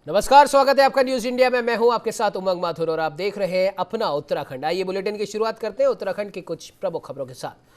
नमस्कार, स्वागत है आपका न्यूज इंडिया में। मैं हूं आपके साथ उमंग माथुर और आप देख रहे हैं अपना उत्तराखंड। आइए बुलेटिन की शुरुआत करते हैं उत्तराखंड की कुछ प्रमुख खबरों के साथ।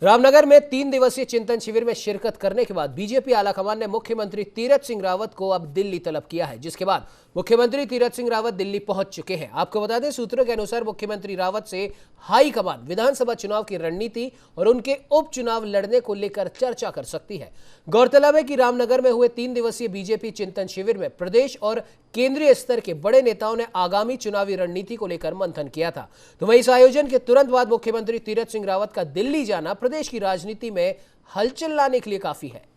रामनगर में 3 दिवसीय चिंतन शिविर में शिरकत करने के बाद बीजेपी आलाकमान ने मुख्यमंत्री तीरथ सिंह रावत को अब दिल्ली तलब किया है, जिसके बाद मुख्यमंत्री तीरथ सिंह रावत दिल्ली पहुंच चुके हैं। आपको बता दें, सूत्रों के अनुसार मुख्यमंत्री रावत से हाईकमान विधानसभा चुनाव की रणनीति और उनके उपचुनाव लड़ने को लेकर चर्चा कर सकती है। गौरतलब है कि रामनगर में हुए 3 दिवसीय बीजेपी चिंतन शिविर में प्रदेश और केंद्रीय स्तर के बड़े नेताओं ने आगामी चुनावी रणनीति को लेकर मंथन किया था। तो वहीं इस आयोजन के तुरंत बाद मुख्यमंत्री तीरथ सिंह रावत का दिल्ली जाना प्रदेश की राजनीति में हलचल लाने के लिए काफी है।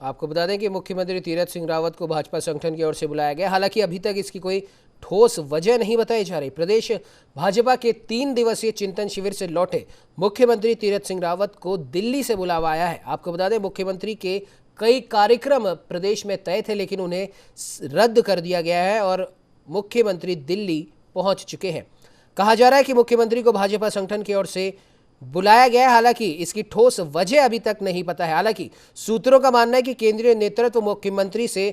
आपको बता दें कि मुख्यमंत्री तीरथ सिंह रावत को भाजपा संगठन की ओर से बुलाया गया। हालांकि अभी तक इसकी कोई ठोस वजह नहीं बताई जा रही। प्रदेश भाजपा के 3 दिवसीय चिंतन शिविर से लौटे मुख्यमंत्री तीरथ सिंह रावत को दिल्ली से बुलावा आया है। आपको बता दें, मुख्यमंत्री के कई कार्यक्रम प्रदेश में तय थे, लेकिन उन्हें रद्द कर दिया गया है और मुख्यमंत्री दिल्ली पहुंच चुके हैं। कहा जा रहा है कि मुख्यमंत्री को भाजपा संगठन की ओर से बुलाया गया है। हालांकि इसकी ठोस वजह अभी तक नहीं पता है। हालांकि सूत्रों का मानना है कि केंद्रीय नेतृत्व मुख्यमंत्री से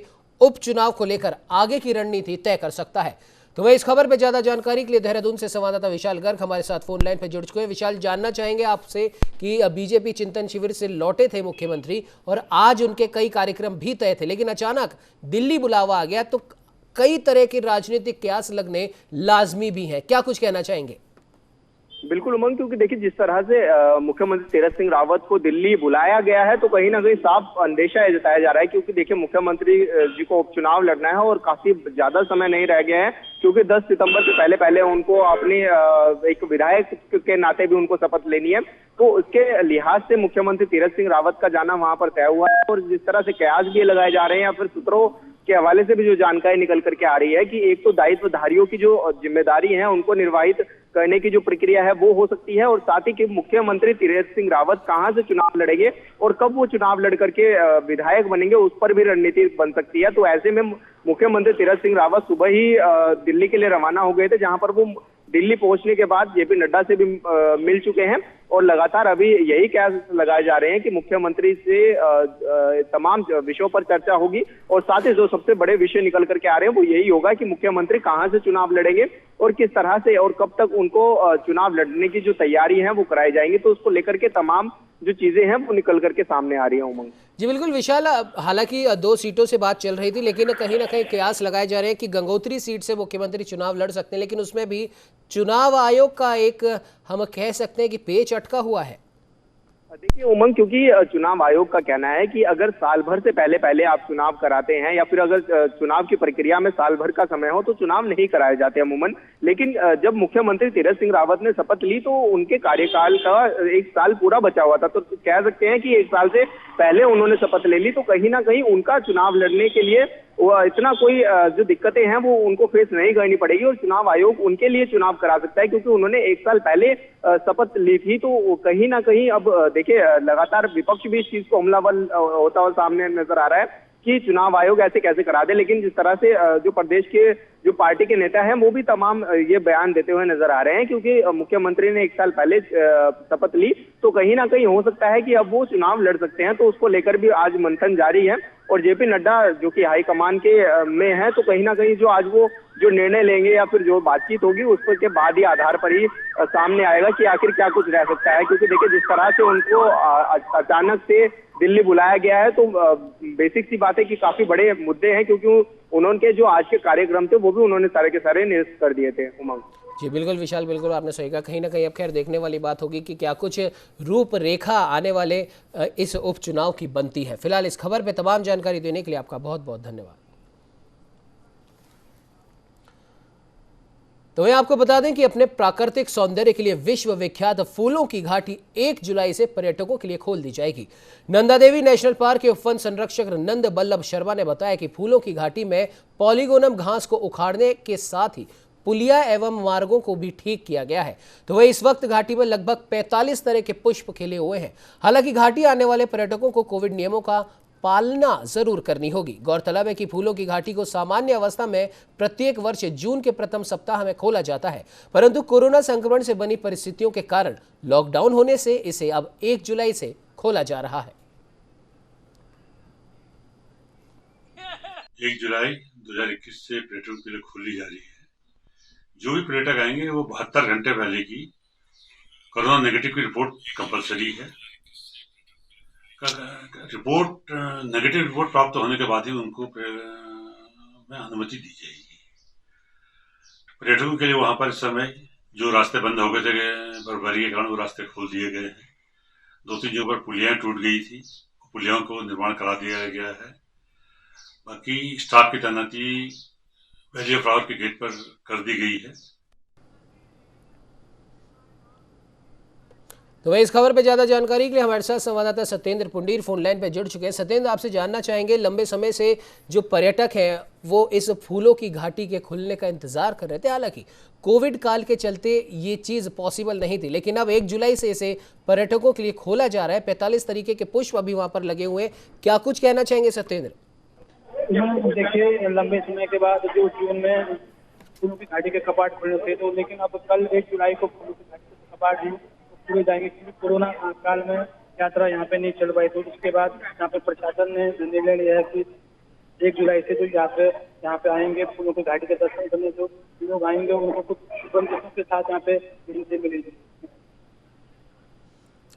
उपचुनाव को लेकर आगे की रणनीति तय कर सकता है। तो वह इस खबर पर ज्यादा जानकारी के लिए देहरादून से संवाददाता विशाल गर्ग हमारे साथ फोन लाइन पर जुड़ चुके हैं। विशाल, जानना चाहेंगे आपसे कि बीजेपी चिंतन शिविर से लौटे थे मुख्यमंत्री और आज उनके कई कार्यक्रम भी तय थे, लेकिन अचानक दिल्ली बुलावा आ गया, तो कई तरह के राजनीतिक कयास लगने लाजमी भी है। क्या कुछ कहना चाहेंगे? बिल्कुल उमंग, क्योंकि देखिए जिस तरह से मुख्यमंत्री तीरथ सिंह रावत को दिल्ली बुलाया गया है तो कहीं ना कहीं साफ अंदेशा जताया जा रहा है, क्योंकि देखिए मुख्यमंत्री जी को उपचुनाव लड़ना है और काफी ज्यादा समय नहीं रह गया है, क्योंकि 10 सितंबर से पहले पहले उनको अपनी एक विधायक के नाते भी उनको शपथ लेनी है। तो उसके लिहाज से मुख्यमंत्री तीरथ सिंह रावत का जाना वहां पर तय हुआ है। और जिस तरह से कयास भी लगाए जा रहे हैं या फिर सूत्रों के हवाले से भी जो जानकारी निकल करके आ रही है कि एक तो दायित्वधारियों की जो जिम्मेदारी है उनको निर्वाहित करने की जो प्रक्रिया है वो हो सकती है, और साथ ही कि मुख्यमंत्री तीरथ सिंह रावत कहां से चुनाव लड़ेंगे और कब वो चुनाव लड़ करके विधायक बनेंगे, उस पर भी रणनीति बन सकती है। तो ऐसे में मुख्यमंत्री तीरथ सिंह रावत सुबह ही दिल्ली के लिए रवाना हो गए थे, जहां पर वो दिल्ली पहुंचने के बाद जेपी नड्डा से भी मिल चुके हैं और लगातार अभी यही कयास लगाए जा रहे हैं कि मुख्यमंत्री से तमाम विषयों पर चर्चा होगी। और साथ ही जो सबसे बड़े विषय निकल करके आ रहे हैं वो यही होगा कि मुख्यमंत्री कहां से चुनाव लड़ेंगे और किस तरह से और कब तक उनको चुनाव लड़ने की जो तैयारी है वो कराई जाएंगी। तो उसको लेकर के तमाम जो चीजें हैं वो निकल करके सामने आ रही है उमंग। जी बिल्कुल विशाल, हालांकि 2 सीटों से बात चल रही थी, लेकिन कहीं ना कहीं कयास लगाए जा रहे हैं कि गंगोत्री सीट से मुख्यमंत्री चुनाव लड़ सकते हैं, लेकिन उसमें भी चुनाव आयोग का एक, हम कह सकते हैं कि पेच अटका हुआ है। देखिए उमंग, क्योंकि चुनाव आयोग का कहना है कि अगर साल भर से पहले पहले आप चुनाव कराते हैं या फिर अगर चुनाव की प्रक्रिया में साल भर का समय हो तो चुनाव नहीं कराए जाते अमूमन। लेकिन जब मुख्यमंत्री तीरथ सिंह रावत ने शपथ ली तो उनके कार्यकाल का 1 साल पूरा बचा हुआ था, तो कह सकते हैं कि 1 साल से पहले उन्होंने शपथ ले ली, तो कहीं ना कहीं उनका चुनाव लड़ने के लिए वो इतना कोई जो दिक्कतें हैं वो उनको फेस नहीं करनी पड़ेगी और चुनाव आयोग उनके लिए चुनाव करा सकता है, क्योंकि उन्होंने 1 साल पहले शपथ ली थी। तो कहीं ना कहीं अब देखिए लगातार विपक्ष भी इस चीज को हमलावर होता हुआ सामने नजर आ रहा है कि चुनाव आयोग ऐसे कैसे करा दे। लेकिन जिस तरह से जो प्रदेश के जो पार्टी के नेता हैं वो भी तमाम ये बयान देते हुए नजर आ रहे हैं, क्योंकि मुख्यमंत्री ने 1 साल पहले शपथ ली तो कहीं ना कहीं हो सकता है कि अब वो चुनाव लड़ सकते हैं। तो उसको लेकर भी आज मंथन जारी है और जेपी नड्डा जो कि हाईकमान के में है, तो कहीं ना कहीं जो आज वो जो निर्णय लेंगे या फिर जो बातचीत होगी उस पर के बाद ही आधार पर ही सामने आएगा कि आखिर क्या कुछ रह सकता है। क्योंकि देखिए जिस तरह से उनको अचानक से दिल्ली बुलाया गया है तो बेसिक सी बात है कि काफी बड़े मुद्दे हैं, क्योंकि उन्होंने जो आज के कार्यक्रम थे वो भी उन्होंने सारे के सारे निरस्त कर दिए थे उमंग। जी बिल्कुल विशाल, बिल्कुल आपने सही कहा। कहीं ना कहीं अब खैर देखने वाली बात होगी कि क्या कुछ रूपरेखा आने वाले इस उपचुनाव की बनती है। फिलहाल इस खबर पे तमाम जानकारी देने के लिए आपका बहुत बहुत धन्यवाद। तो मैं आपको बता दें कि अपने प्राकृतिक सौंदर्य के लिए विश्व विख्यात फूलों की घाटी 1 जुलाई से पर्यटकों के लिए खोल दी जाएगी। नंदा देवी नेशनल पार्क के वन संरक्षक नंद बल्लभ शर्मा ने बताया कि फूलों की घाटी में पॉलीगोनम घास को उखाड़ने के साथ ही पुलिया एवं मार्गों को भी ठीक किया गया है। तो वही इस वक्त घाटी में लगभग 45 तरह के पुष्प खिले हुए हैं। हालांकि घाटी आने वाले पर्यटकों को कोविड नियमों का पालना जरूर करनी होगी। गौरतलब है कि फूलों की घाटी को सामान्य अवस्था में प्रत्येक वर्ष जून के प्रथम सप्ताह में खोला जाता है, परंतु कोरोना संक्रमण से बनी परिस्थितियों के कारण लॉकडाउन होने से इसे अब 1 जुलाई से खोला जा रहा है। 1 जुलाई 2021 से पर्यटकों के लिए खोली जा रही है। जो भी पर्यटक आएंगे वो 72 घंटे पहले की कोरोना नेगेटिव की रिपोर्ट कंपलसरी है। नेगेटिव रिपोर्ट प्राप्त होने के बाद ही उनको में अनुमति दी जाएगी। पर्यटकों के लिए वहां पर इस समय जो रास्ते बंद हो गए थे बर्फबारी के कारण, वो रास्ते खोल दिए गए हैं। 2-3 जगहों पर पुलियाएं टूट गई थी, पुलियाओं को निर्माण करा दिया गया है। बाकी स्टाफ की तैनाती वैली ऑफ फ्लावर के गेट पर कर दी गई है। तो वही इस खबर पे ज्यादा जानकारी के लिए हमारे साथ संवाददाता सत्येंद्र पुंडीर फोन लाइन पे जुड़ चुके हैं। सत्येंद्र, आपसे जानना चाहेंगे, लंबे समय से जो पर्यटक हैं वो इस फूलों की घाटी के खुलने का इंतजार कर रहे थे। हालांकि कोविड काल के चलते ये चीज पॉसिबल नहीं थी, लेकिन अब 1 जुलाई से इसे पर्यटकों के लिए खोला जा रहा है। 45 तरीके के पुष्प अभी वहां पर लगे हुए हैं, क्या कुछ कहना चाहेंगे सत्येंद्र? देखिए, लंबे समय के बाद जो जून में फूलों की घाटी के कपाट खुले थे, तो लेकिन अब कल 1 जुलाई को फूलों की घाटी के कपाट खुले जाएंगे, क्योंकि कोरोना काल में यात्रा यहाँ पे नहीं चल पाई। तो उसके बाद यहाँ पे प्रशासन ने निर्णय लिया है कि 1 जुलाई से जो यात्री यहाँ पे आएंगे फूलों की घाटी के दर्शन करने, जो लोग आएंगे उनको कुछ बंदिशों के साथ यहाँ पे मिलेंगे।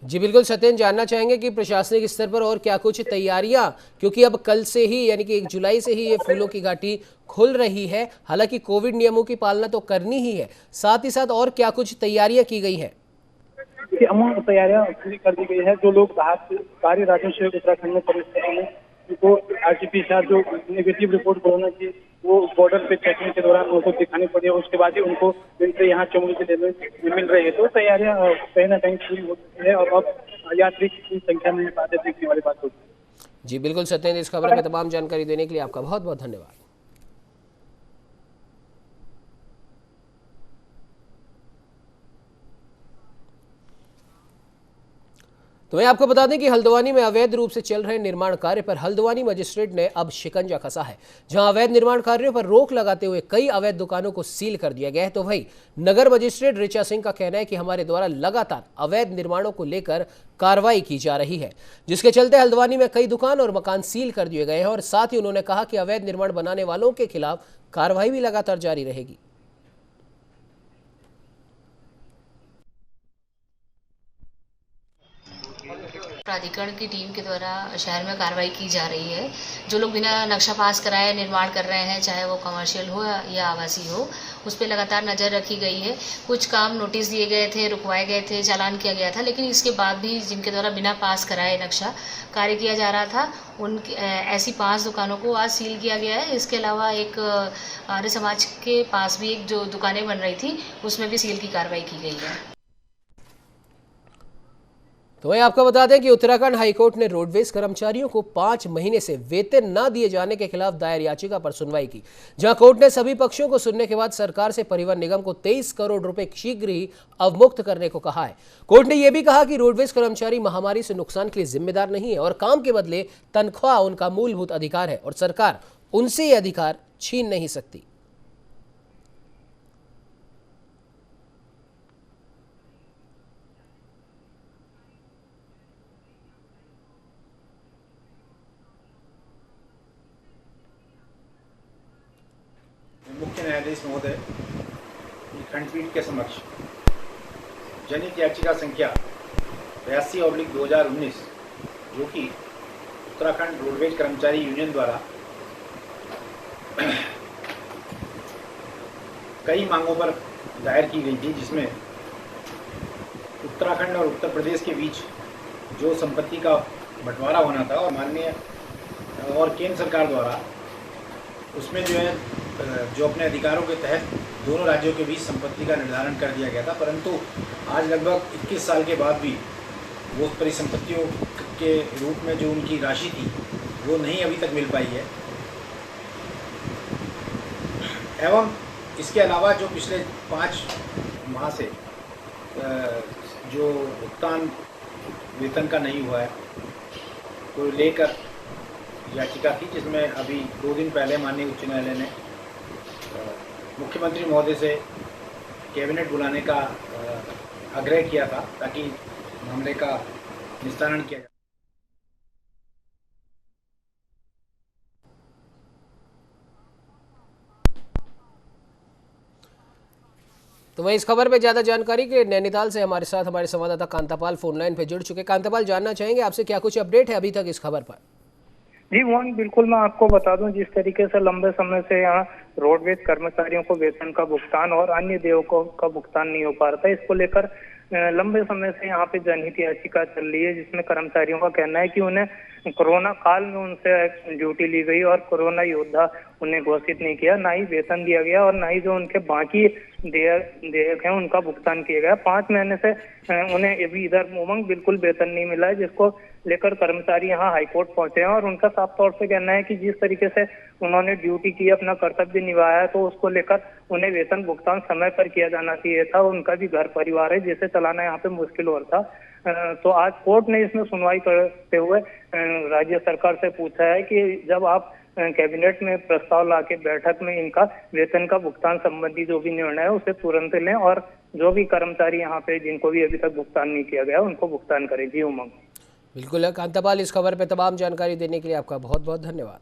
जी बिल्कुल सत्येंद्र, जानना चाहेंगे कि प्रशासनिक स्तर पर और क्या कुछ तैयारियां, क्योंकि अब कल से ही यानी कि 1 जुलाई से ही ये फूलों की घाटी खुल रही है। हालांकि कोविड नियमों की पालना तो करनी ही है, साथ ही साथ और क्या कुछ तैयारियां की गई हैं? अमूल तैयारियां पूरी कर दी गई है। जो लोग बाहरी राज्यों से उत्तराखंड में प्रवेश करेंगे उनको आरटीपीसीआर जो नेगेटिव रिपोर्ट कोरोना की वो बॉर्डर पे चेकिंग के दौरान उनको दिखानी पड़ी है। उसके बाद ही उनको इनसे यहाँ चमोली जिले में मिल रही है। तो तैयारियां कहीं ना कहीं पूरी हो चुकी है और अब यात्री की संख्या में बातें देखने वाली बात होगी। जी बिल्कुल सत्येंद्र, इस खबर में तमाम जानकारी देने के लिए आपका बहुत बहुत धन्यवाद। तो मैं आपको बता दें कि हल्द्वानी में अवैध रूप से चल रहे निर्माण कार्य पर हल्द्वानी मजिस्ट्रेट ने अब शिकंजा कसा है। जहां अवैध निर्माण कार्यों पर रोक लगाते हुए कई अवैध दुकानों को सील कर दिया गया है। तो वही नगर मजिस्ट्रेट ऋचा सिंह का कहना है कि हमारे द्वारा लगातार अवैध निर्माणों को लेकर कार्रवाई की जा रही है, जिसके चलते हल्द्वानी में कई दुकान और मकान सील कर दिए गए हैं। और साथ ही उन्होंने कहा कि अवैध निर्माण बनाने वालों के खिलाफ कार्रवाई भी लगातार जारी रहेगी। प्राधिकरण की टीम के द्वारा शहर में कार्रवाई की जा रही है। जो लोग बिना नक्शा पास कराए निर्माण कर रहे हैं, चाहे वो कमर्शियल हो या आवासीय हो, उस पर लगातार नज़र रखी गई है। कुछ काम नोटिस दिए गए थे, रुकवाए गए थे, चालान किया गया था, लेकिन इसके बाद भी जिनके द्वारा बिना पास कराए नक्शा कार्य किया जा रहा था, उन ऐसी 5 दुकानों को आज सील किया गया है। इसके अलावा एक आर्य समाज के पास भी एक जो दुकानें बन रही थी उसमें भी सील की कार्रवाई की गई है। तो वहीं आपको बता दें कि उत्तराखंड हाईकोर्ट ने रोडवेज कर्मचारियों को 5 महीने से वेतन न दिए जाने के खिलाफ दायर याचिका पर सुनवाई की, जहां कोर्ट ने सभी पक्षों को सुनने के बाद सरकार से परिवहन निगम को 23 करोड़ रुपए शीघ्र ही अवमुक्त करने को कहा है। कोर्ट ने यह भी कहा कि रोडवेज कर्मचारी महामारी से नुकसान के लिए जिम्मेदार नहीं है और काम के बदले तनख्वाह उनका मूलभूत अधिकार है और सरकार उनसे यह अधिकार छीन नहीं सकती। मुख्य न्यायाधीश महोदय की खंडपीठ के समक्ष जनहित याचिका संख्या 82/2019 जो कि उत्तराखंड रोडवेज कर्मचारी यूनियन द्वारा कई मांगों पर दायर की गई थी, जिसमें उत्तराखंड और उत्तर प्रदेश के बीच जो संपत्ति का बंटवारा होना था और माननीय और केंद्र सरकार द्वारा उसमें जो अपने अधिकारों के तहत दोनों राज्यों के बीच संपत्ति का निर्धारण कर दिया गया था, परंतु आज लगभग 21 साल के बाद भी वो परिसंपत्तियों के रूप में जो उनकी राशि थी वो नहीं अभी तक मिल पाई है। एवं इसके अलावा जो पिछले 5 माह से जो भुगतान वेतन का नहीं हुआ है को लेकर याचिका थी, जिसमें अभी 2 दिन पहले माननीय उच्च न्यायालय ने मुख्यमंत्री महोदय से कैबिनेट बुलाने का आग्रह किया था ताकि मामले का निस्तारण किया जाए। तो वहीं इस खबर पे ज्यादा जानकारी के नैनीताल से हमारे साथ हमारे संवाददाता कांतापाल फोन लाइन पे जुड़ चुके। कांतापाल, जानना चाहेंगे आपसे क्या कुछ अपडेट है अभी तक इस खबर पर? जी मोहन, बिल्कुल मैं आपको बता दूं, जिस तरीके से लंबे समय से यहाँ रोडवेज कर्मचारियों को वेतन का भुगतान और अन्य देयकों का भुगतान नहीं हो पा रहा था, इसको लेकर लंबे समय से यहाँ पे जनहित याचिका चल रही है, जिसमें कर्मचारियों का कहना है कि उन्हें कोरोना काल में उनसे ड्यूटी ली गई और कोरोना योद्धा उन्हें घोषित नहीं किया, ना ही वेतन दिया गया और ना ही जो उनके बाकी देयक हैं उनका भुगतान किया गया। 5 महीने से उन्हें अभी इधर उमंग बिल्कुल वेतन नहीं मिला है, जिसको लेकर कर्मचारी यहाँ हाईकोर्ट पहुंचे हैं और उनका साफ तौर से कहना है कि जिस तरीके से उन्होंने ड्यूटी की, अपना कर्तव्य निभाया है, तो उसको लेकर उन्हें वेतन भुगतान समय पर किया जाना चाहिए था। उनका भी घर परिवार है, जिसे चलाना यहाँ पे मुश्किल हो रहा था। तो आज कोर्ट ने इसमें सुनवाई करते हुए राज्य सरकार से पूछा है कि जब आप कैबिनेट में प्रस्ताव लाके बैठक में इनका वेतन का भुगतान संबंधी जो भी निर्णय है उसे तुरंत लें और जो भी कर्मचारी यहाँ पे जिनको भी अभी तक भुगतान नहीं किया गया उनको भुगतान करें। जी उमंग। बिल्कुल है कांतापाल, इस खबर पे तमाम जानकारी देने के लिए आपका बहुत बहुत धन्यवाद।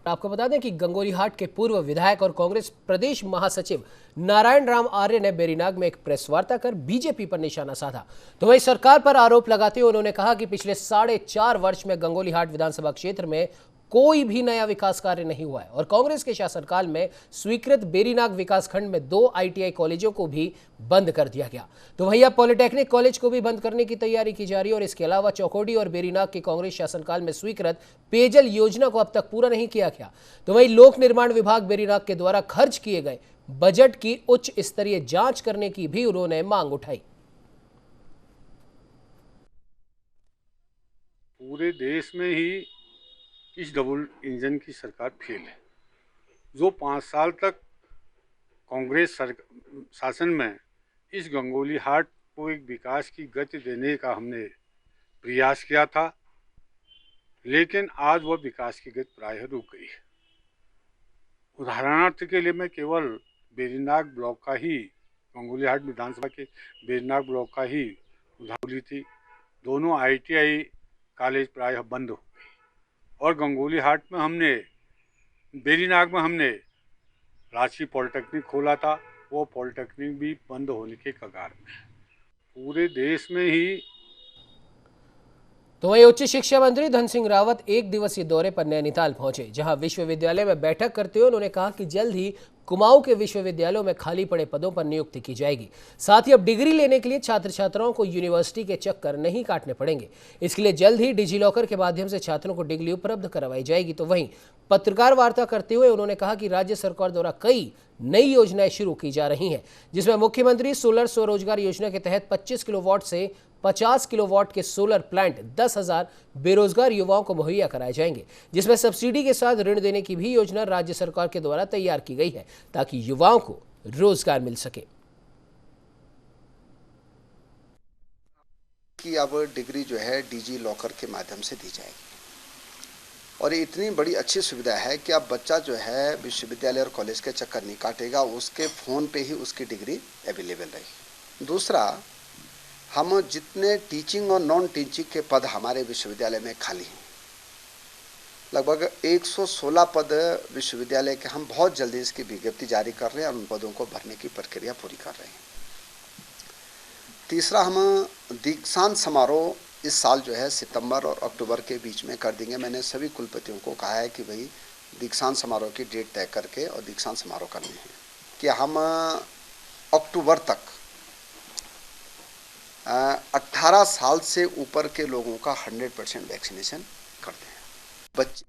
आपको बता दें कि गंगोलीहाट के पूर्व विधायक और कांग्रेस प्रदेश महासचिव नारायण राम आर्य ने बेरीनाग में एक प्रेस वार्ता कर बीजेपी पर निशाना साधा। तो वहीं सरकार पर आरोप लगाते हुए उन्होंने कहा कि पिछले 4.5 वर्ष में गंगोलीहाट विधानसभा क्षेत्र में कोई भी नया विकास कार्य नहीं हुआ है और कांग्रेस के शासनकाल में स्वीकृत बेरीनाग विकासखंड में 2 ITI कॉलेजों को भी बंद कर दिया गया। तो वहीं अब पॉलिटेक्निक कॉलेज को भी बंद करने की तैयारी की जा रही है और इसके अलावा चौकोडी और बेरीनाग के कांग्रेस शासनकाल में स्वीकृत पेयजल योजना को अब तक पूरा नहीं किया गया। तो वहीं लोक निर्माण विभाग बेरीनाग के द्वारा खर्च किए गए बजट की उच्च स्तरीय जांच करने की भी उन्होंने मांग उठाई। पूरे देश में ही इस डबल इंजन की सरकार फेल है। जो 5 साल तक कांग्रेस शासन में इस गंगोलीहाट को एक विकास की गति देने का हमने प्रयास किया था, लेकिन आज वह विकास की गति प्रायः रुक गई है। उदाहरणार्थ के लिए मैं केवल बेरीनाग ब्लॉक का ही, गंगोलीहाट विधानसभा के बेरीनाग ब्लॉक का ही उदाहरण ली थी। दोनों ITI कॉलेज प्रायः बंद हो गए और गंगोलीहाट में हमने, बेरीनाग में हमने रांची पॉलिटेक्निक खोला था, वो पॉलिटेक्निक भी बंद होने के कगार में। पूरे देश में ही। तो वहीं उच्च शिक्षा मंत्री धन सिंह रावत 1 दिवसीय दौरे पर नैनीताल पहुंचे, जहां विश्वविद्यालय में बैठक करते हुए उन्होंने कहा कि जल्द ही कुमाऊं के विश्वविद्यालयों में खाली पड़े पदों पर नियुक्ति की जाएगी। साथ ही अब डिग्री लेने के लिए छात्र छात्राओं को यूनिवर्सिटी के चक्कर नहीं काटने पड़ेंगे। इसके लिए जल्द ही डिजिलॉकर के माध्यम से छात्रों को डिग्री उपलब्ध करवाई जाएगी। तो वहीं पत्रकार वार्ता करते हुए उन्होंने कहा कि राज्य सरकार द्वारा कई नई योजनाएं शुरू की जा रही हैं, जिसमें मुख्यमंत्री सोलर स्वरोजगार योजना के तहत 25 किलोवाट से 50 किलोवाट के सोलर प्लांट 10,000 बेरोजगार युवाओं को मुहैया कराए जाएंगे, जिसमें सब्सिडी के साथ ऋण देने की भी योजना राज्य सरकार के द्वारा तैयार की गई है ताकि युवाओं को रोजगार मिल सके। कि अब डिग्री जो है डिजिलॉकर के माध्यम से दी जाएगी और ये इतनी बड़ी अच्छी सुविधा है कि अब बच्चा जो है विश्वविद्यालय और कॉलेज के चक्कर नहीं काटेगा, उसके फ़ोन पे ही उसकी डिग्री अवेलेबल रहेगी। दूसरा, हम जितने टीचिंग और नॉन टीचिंग के पद हमारे विश्वविद्यालय में खाली हैं, लगभग 116 पद विश्वविद्यालय के, हम बहुत जल्दी इसकी विज्ञप्ति जारी कर रहे हैं और उन पदों को भरने की प्रक्रिया पूरी कर रहे हैं। तीसरा, हम दीक्षांत समारोह इस साल जो है सितंबर और अक्टूबर के बीच में कर देंगे। मैंने सभी कुलपतियों को कहा है कि भाई दीक्षांत समारोह की डेट तय करके और दीक्षांत समारोह करने हैं कि हम अक्टूबर तक 18 साल से ऊपर के लोगों का 100% वैक्सीनेशन करते हैं। बच्चे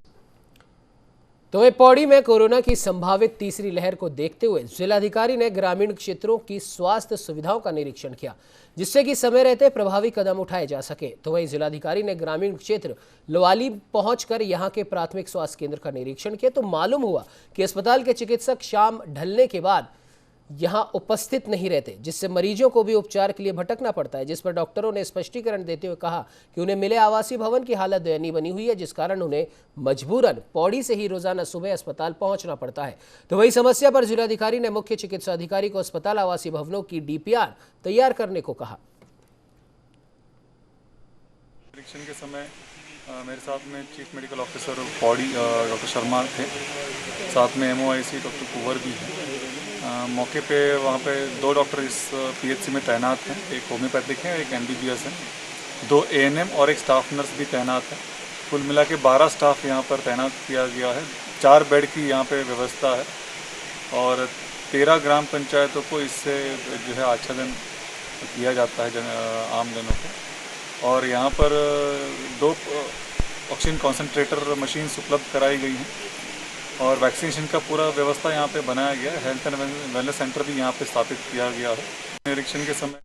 तो वहीं पौड़ी में कोरोना की संभावित तीसरी लहर को देखते हुए जिलाधिकारी ने ग्रामीण क्षेत्रों की स्वास्थ्य सुविधाओं का निरीक्षण किया, जिससे कि समय रहते प्रभावी कदम उठाए जा सके। तो वहीं जिलाधिकारी ने ग्रामीण क्षेत्र लोवाली पहुंचकर यहां के प्राथमिक स्वास्थ्य केंद्र का निरीक्षण किया, तो मालूम हुआ कि अस्पताल के चिकित्सक शाम ढलने के बाद यहां उपस्थित नहीं रहते, जिससे मरीजों को भी उपचार के लिए भटकना पड़ता है। जिस पर डॉक्टरों ने स्पष्टीकरण देते हुए कहा कि उन्हें मिले आवासीय भवन की हालत दयनीय बनी हुई है, जिस कारण उन्हें मजबूरन पौड़ी से ही रोजाना सुबह अस्पताल पहुंचना पड़ता है। तो वही समस्या पर जिलाधिकारी ने मुख्य चिकित्सा अधिकारी को अस्पताल आवासीय भवनों की डीपीआर तैयार करने को कहा। निरीक्षण के समय मेरे साथ में chief medical officer Pauri doctor Sharma थे, साथ में MOIC डॉक्टर कुंवर भी हैं। मौके पे वहाँ पे 2 डॉक्टर इस PHC में तैनात हैं, एक होम्योपैथिक है, एक MBBS है, 2 ANM और एक स्टाफ नर्स भी तैनात है। कुल मिला के 12 स्टाफ यहाँ पर तैनात किया गया है। 4 बेड की यहाँ पे व्यवस्था है और 13 ग्राम पंचायतों को इससे जो है आच्छादन किया जाता है आम जनों को। और यहाँ पर 2 ऑक्सीजन कॉन्सेंट्रेटर मशीन्स उपलब्ध कराई गई हैं और वैक्सीनेशन का पूरा व्यवस्था यहाँ पे बनाया गया है। हेल्थ एंड वेलनेस सेंटर भी यहाँ पे स्थापित किया गया है। निरीक्षण के समय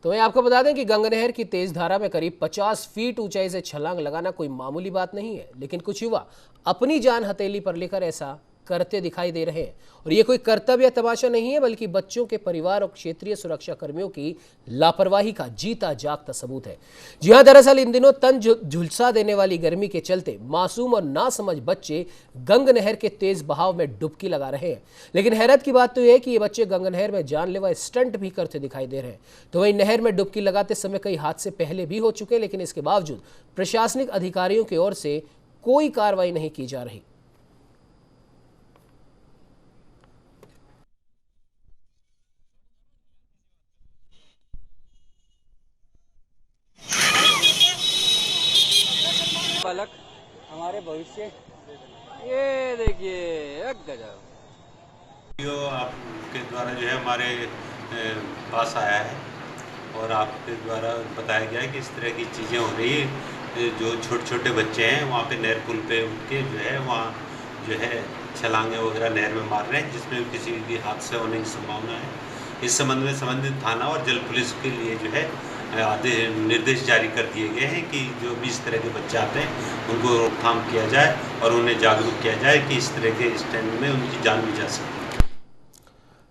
तो मैं आपको बता दें कि गंगनहर की तेज धारा में करीब 50 फीट ऊंचाई से छलांग लगाना कोई मामूली बात नहीं है, लेकिन कुछ युवा अपनी जान हथेली पर लेकर ऐसा करते दिखाई दे रहे हैं। और ये कोई कर्तव्य या तमाशा नहीं है, बल्कि बच्चों के परिवार और क्षेत्रीय सुरक्षा कर्मियों की लापरवाही का जीता जागता सबूत है। जी हां, दरअसल इन दिनों तन झुलसा देने वाली गर्मी के चलते मासूम और नासमझ बच्चे गंगनहर के तेज बहाव में डुबकी लगा रहे हैं। लेकिन हैरत की बात तो यह है कि ये बच्चे गंगनहर में जानलेवा स्टंट भी करते दिखाई दे रहे हैं। तो वहीं नहर में डुबकी लगाते समय कई हादसे पहले भी हो चुके हैं, लेकिन इसके बावजूद प्रशासनिक अधिकारियों की ओर से कोई कार्रवाई नहीं की जा रही। बालक हमारे भविष्य, ये देखिए एक गजब। जो आपके द्वारा जो है हमारे पास आया है और आपके द्वारा बताया गया है कि इस तरह की चीज़ें हो रही है। जो छोटे छोटे बच्चे हैं वहाँ पे नहर पुल पे उठ के जो है वहाँ जो है छलांगे वगैरह नहर में मार रहे हैं, जिसमें किसी भी हादसे होने की संभावना है। इस संबंध में संबंधित थाना और जल पुलिस के लिए जो है निर्देश जारी कर दिए गए हैं कि जो भी इस तरह के बच्चे आते हैं उनको रोकथाम किया जाए और उन्हें जागरूक किया जाए कि इस तरह के स्टैंड में उनकी जान भी जा सकती है।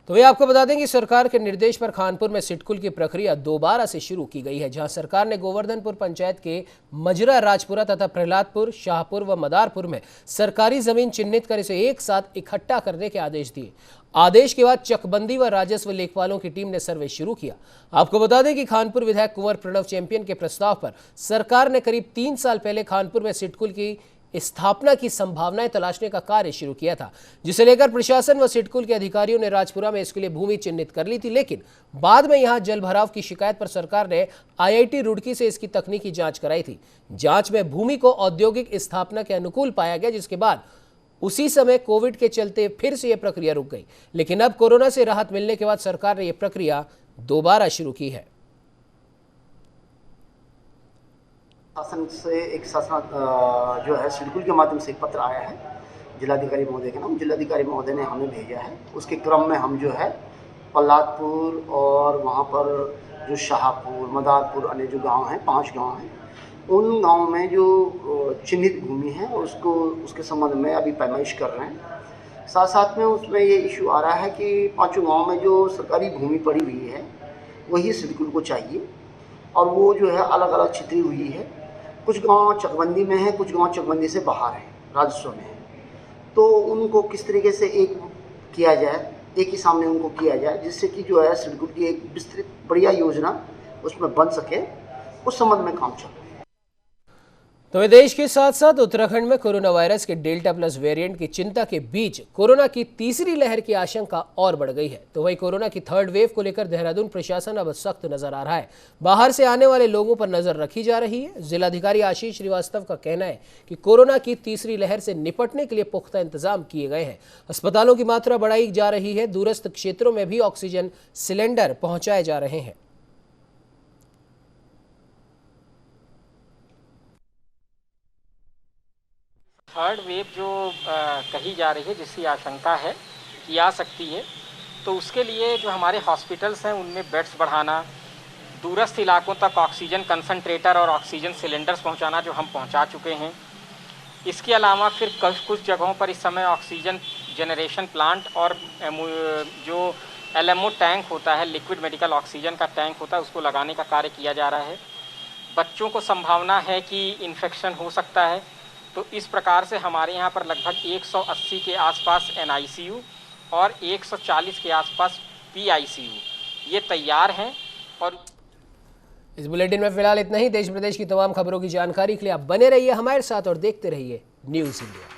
तो ये आपको बता दें कि सरकार के निर्देश पर खानपुर में सिटकुल की प्रक्रिया दोबारा से शुरू की गई है, जहां सरकार ने गोवर्धनपुर पंचायत के मजरा राजपुरा तथा प्रहलादपुर, शाहपुर व मदारपुर में सरकारी जमीन चिन्हित कर इसे एक साथ इकट्ठा करने के आदेश दिए। आदेश के बाद चकबंदी व राजस्व लेखपालों की टीम ने सर्वे शुरू किया। आपको बता दें कि खानपुर विधायक कुंवर प्रणव चैंपियन के प्रस्ताव पर सरकार ने करीब 3 साल पहले खानपुर में सिटकुल की स्थापना की संभावनाएं तलाशने का कार्य शुरू किया था, जिसे लेकर प्रशासन व सिडकुल के अधिकारियों ने राजपुरा में इसके लिए भूमि चिन्हित कर ली थी। लेकिन बाद में यहां जल भराव की शिकायत पर सरकार ने IIT रुड़की से इसकी तकनीकी जांच कराई थी। जांच में भूमि को औद्योगिक स्थापना के अनुकूल पाया गया, जिसके बाद उसी समय कोविड के चलते फिर से यह प्रक्रिया रुक गई। लेकिन अब कोरोना से राहत मिलने के बाद सरकार ने यह प्रक्रिया दोबारा शुरू की है। शासन से एक शासन जो है सिडकुल के माध्यम से एक पत्र आया है जिलाधिकारी महोदय के नाम। जिलाधिकारी महोदय ने हमें भेजा है। उसके क्रम में हम जो है प्रहलादपुर और वहाँ पर जो शाहपुर, मदारपुर अन्य जो गांव हैं, 5 गांव हैं, उन गांव में जो चिन्हित भूमि है उसको उसके संबंध में अभी पैमाइश कर रहे हैं। साथ साथ में उसमें ये इशू आ रहा है कि 5 गाँव में जो सरकारी भूमि पड़ी हुई है वही सिडकुल को चाहिए और वो जो है अलग अलग छितरी हुई है। कुछ गांव चकबंदी में है, कुछ गांव चकबंदी से बाहर है, राजस्व में है। तो उनको किस तरीके से एक किया जाए, एक ही सामने उनको किया जाए, जिससे कि जो है सिडकुल की एक विस्तृत बढ़िया योजना उसमें बन सके, उस संबंध में काम चल रहा है। तो देश के साथ साथ उत्तराखंड में कोरोना वायरस के डेल्टा प्लस वेरिएंट की चिंता के बीच कोरोना की तीसरी लहर की आशंका और बढ़ गई है। तो वही कोरोना की 3rd वेव को लेकर देहरादून प्रशासन अब सख्त नजर आ रहा है। बाहर से आने वाले लोगों पर नजर रखी जा रही है। जिलाधिकारी आशीष श्रीवास्तव का कहना है कि कोरोना की तीसरी लहर से निपटने के लिए पुख्ता इंतजाम किए गए हैं। अस्पतालों की मात्रा बढ़ाई जा रही है। दूरस्थ क्षेत्रों में भी ऑक्सीजन सिलेंडर पहुंचाए जा रहे हैं। थर्ड वेव जो कही जा रही है, जिसकी आशंका है कि आ सकती है, तो उसके लिए जो हमारे हॉस्पिटल्स हैं उनमें बेड्स बढ़ाना, दूरस्थ इलाकों तक ऑक्सीजन कंसंट्रेटर और ऑक्सीजन सिलेंडर्स पहुंचाना, जो हम पहुंचा चुके हैं। इसके अलावा फिर कुछ जगहों पर इस समय ऑक्सीजन जनरेशन प्लांट और जो LMO टैंक होता है, लिक्विड मेडिकल ऑक्सीजन का टैंक होता है, उसको लगाने का कार्य किया जा रहा है। बच्चों को संभावना है कि इन्फेक्शन हो सकता है, तो इस प्रकार से हमारे यहाँ पर लगभग 180 के आसपास NICU और 140 के आसपास PICU ये तैयार हैं। और इस बुलेटिन में फिलहाल इतना ही। देश प्रदेश की तमाम खबरों की जानकारी के लिए आप बने रहिए हमारे साथ और देखते रहिए न्यूज़ इंडिया।